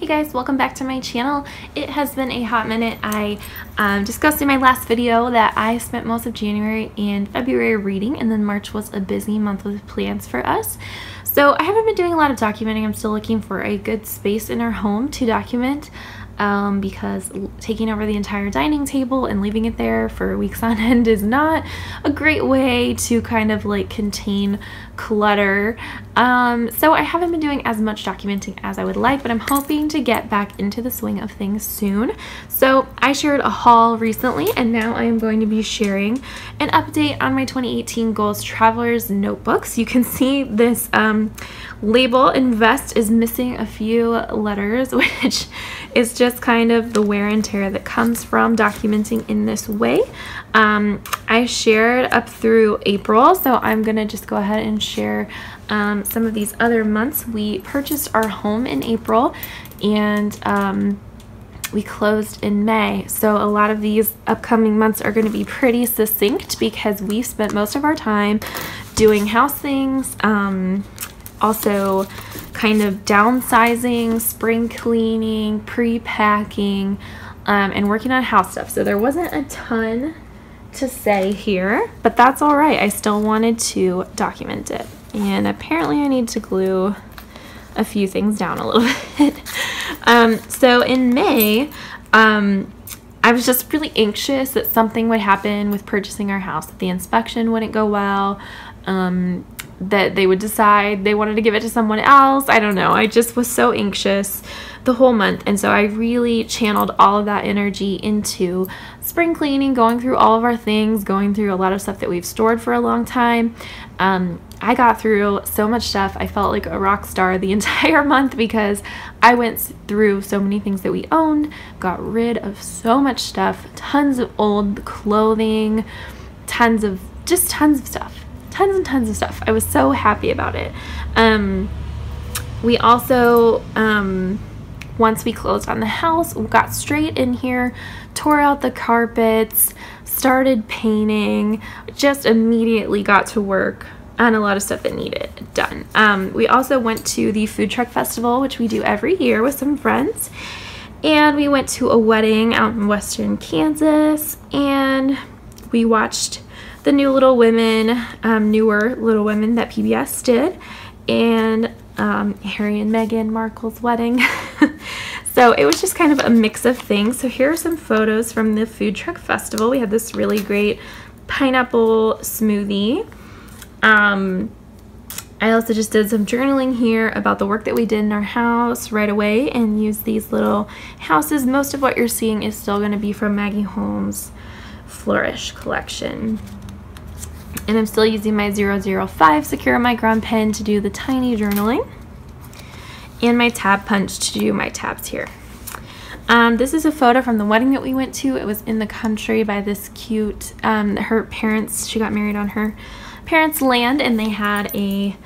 Hey guys, welcome back to my channel. It has been a hot minute. I discussed in my last video that I spent most of January and February reading, and then March was a busy month with plans for us. So I haven't been doing a lot of documenting. I'm still looking for a good space in our home to document because taking over the entire dining table and leaving it there for weeks on end is not a great way to kind of like contain clutter. So I haven't been doing as much documenting as I would like, but I'm hoping to get back into the swing of things soon. So I shared a haul recently, and now I am going to be sharing an update on my 2018 Goals Traveler's Notebooks. You can see this label Invest is missing a few letters, which is just kind of the wear and tear that comes from documenting in this way. I shared up through April, so I'm gonna just go ahead and share some of these other months. We purchased our home in April, and we closed in May, so a lot of these upcoming months are going to be pretty succinct because we spent most of our time doing house things, also kind of downsizing, spring cleaning, pre-packing, and working on house stuff. So there wasn't a ton to say here, but that's all right. I still wanted to document it, and apparently I need to glue a few things down a little bit. So in May, I was just really anxious that something would happen with purchasing our house, that the inspection wouldn't go well, that they would decide they wanted to give it to someone else. I don't know. I just was so anxious the whole month, and so I really channeled all of that energy into spring cleaning, going through all of our things, going through a lot of stuff that we've stored for a long time. I got through so much stuff. I felt like a rock star the entire month because I went through so many things that we owned, got rid of so much stuff, tons of old clothing, tons of stuff, tons and tons of stuff. I was so happy about it. We also, once we closed on the house, got straight in here, tore out the carpets, started painting, just immediately got to work on a lot of stuff that needed done. We also went to the food truck festival, which we do every year with some friends, and we went to a wedding out in western Kansas, and we watched the new Little Women, newer Little Women that PBS did, and Harry and Meghan Markle's wedding. So it was just kind of a mix of things. So here are some photos from the food truck festival. We had this really great pineapple smoothie. I also just did some journaling here about the work that we did in our house right away, and used these little houses. Most of what you're seeing is still going to be from Maggie Holmes' Flourish collection. And I'm still using my 005 Secure Micron pen to do the tiny journaling, and my tab punch to do my tabs here. This is a photo from the wedding that we went to. It was in the country by this cute, her parents, she got married on her parents' land, and they had a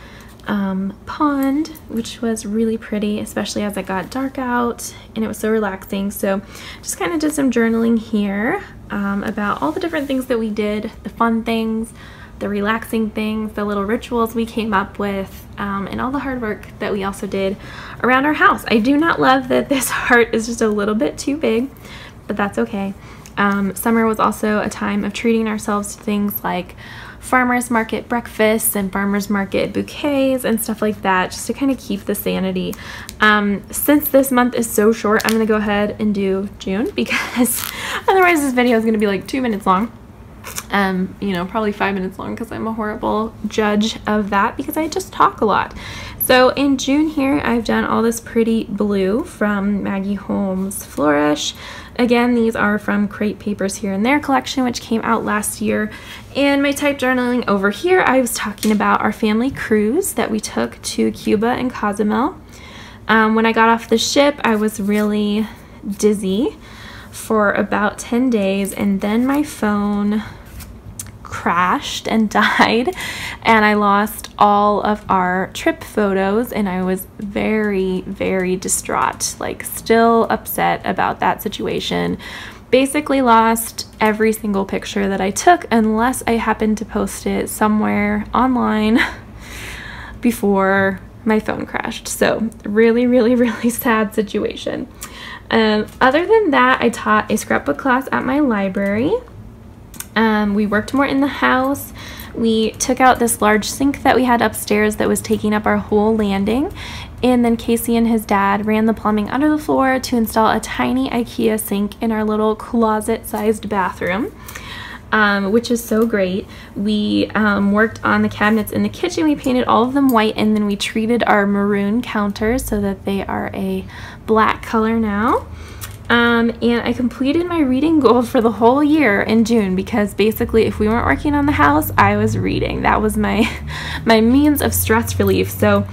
pond, which was really pretty, especially as it got dark out, and it was so relaxing. So just kind of did some journaling here about all the different things that we did, the fun things, the relaxing things, the little rituals we came up with, and all the hard work that we also did around our house. I do not love that this heart is just a little bit too big, but that's okay. Summer was also a time of treating ourselves to things like farmers market breakfasts and farmers market bouquets and stuff like that, just to kind of keep the sanity. Since this month is so short, I'm gonna go ahead and do June, because otherwise this video is gonna be like 2 minutes long. You know, probably 5 minutes long, because I'm a horrible judge of that because I just talk a lot. So in June here, I've done all this pretty blue from Maggie Holmes' Flourish. Again, these are from Crepe Papers here in their collection, which came out last year. And my type journaling over here, I was talking about our family cruise that we took to Cuba and Cozumel. When I got off the ship, I was really dizzy for about 10 days, and then my phone crashed and died, and I lost all of our trip photos, and I was very, very distraught, like still upset about that situation. Basically lost every single picture that I took, unless I happened to post it somewhere online before my phone crashed. So really, really, really sad situation. Other than that, I taught a scrapbook class at my library. We worked more in the house. We took out this large sink that we had upstairs that was taking up our whole landing. And then Casey and his dad ran the plumbing under the floor to install a tiny IKEA sink in our little closet-sized bathroom, which is so great. We worked on the cabinets in the kitchen. We painted all of them white, and then we treated our maroon counters so that they are a black color now. And I completed my reading goal for the whole year in June, because basically if we weren't working on the house, I was reading. That was my means of stress relief. So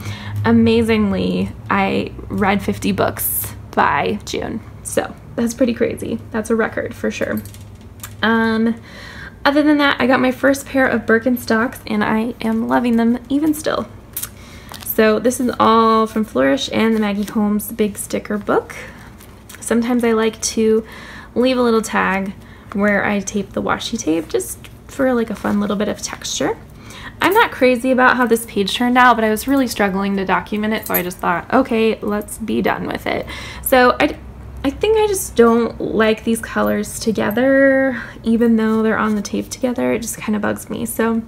amazingly, I read 50 books by June. So that's pretty crazy. That's a record for sure. Other than that, I got my first pair of Birkenstocks, and I am loving them even still. So this is all from Flourish and the Maggie Holmes Big Sticker Book. Sometimes I like to leave a little tag where I tape the washi tape just for like a fun little bit of texture. I'm not crazy about how this page turned out, but I was really struggling to document it, so I just thought, okay, let's be done with it. So I think I just don't like these colors together, even though they're on the tape together. It just kind of bugs me. So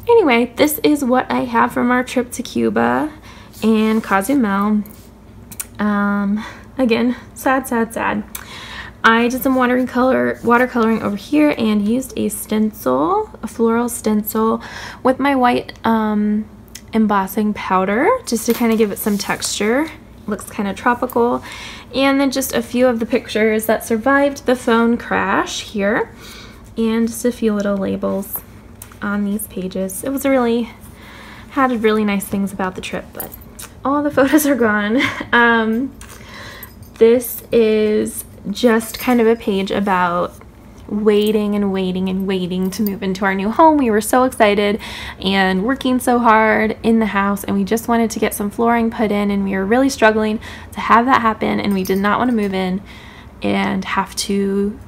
anyway, this is what I have from our trip to Cuba and Cozumel. Again, sad, sad, sad. I did some watercoloring over here and used a stencil, a floral stencil with my white embossing powder just to kind of give it some texture. Looks kind of tropical. And then just a few of the pictures that survived the phone crash here, and just a few little labels on these pages. It was had really nice things about the trip, but all the photos are gone. This is just kind of a page about waiting and waiting and waiting to move into our new home. We were so excited and working so hard in the house, and we just wanted to get some flooring put in, and we were really struggling to have that happen, and we did not want to move in and have to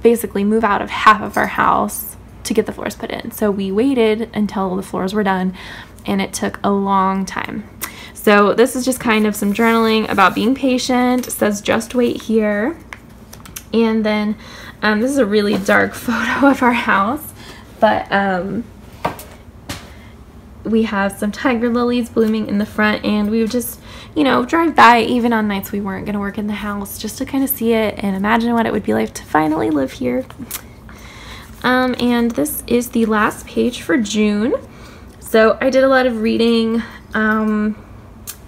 basically move out of half of our house to get the floors put in. So we waited until the floors were done, and it took a long time. So this is just kind of some journaling about being patient. It says just wait here. And then this is a really dark photo of our house, but we have some tiger lilies blooming in the front, and we would just, you know, drive by even on nights we weren't going to work in the house, just to kind of see it and imagine what it would be like to finally live here. And this is the last page for June. So I did a lot of reading.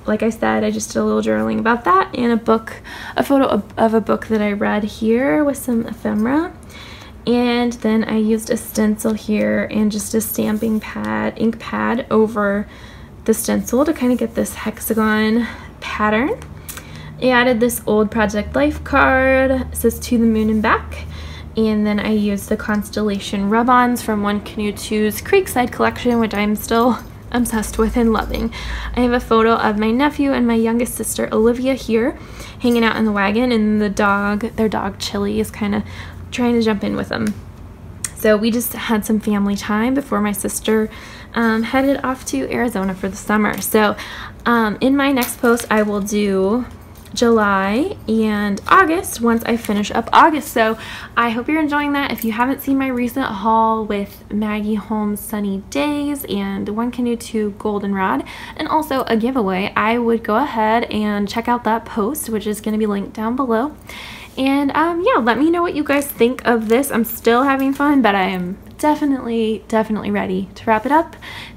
Like I said, I just did a little journaling about that, and a photo of a book that I read here with some ephemera. And then I used a stencil here and just a stamping pad, ink pad over the stencil to kind of get this hexagon pattern. I added this old Project Life card. It says to the moon and back. And then I used the Constellation rub-ons from One Canoe 2's Creekside collection, which I'm still obsessed with and loving. I have a photo of my nephew and my youngest sister Olivia here hanging out in the wagon, and their dog Chili is kind of trying to jump in with them. So we just had some family time before my sister headed off to Arizona for the summer. So in my next post I will do July and August once I finish up August. So I hope you're enjoying that. If you haven't seen my recent haul with Maggie Holmes Sunny Days and One Canoe 2 Goldenrod, and also a giveaway, I would go ahead and check out that post, which is going to be linked down below. And yeah, let me know what you guys think of this. I'm still having fun, but I am definitely ready to wrap it up.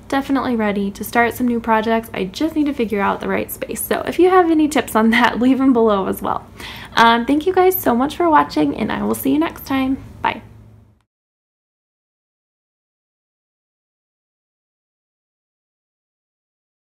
Definitely ready to start some new projects. I just need to figure out the right space. So if you have any tips on that, leave them below as well. Thank you guys so much for watching, and I will see you next time. Bye.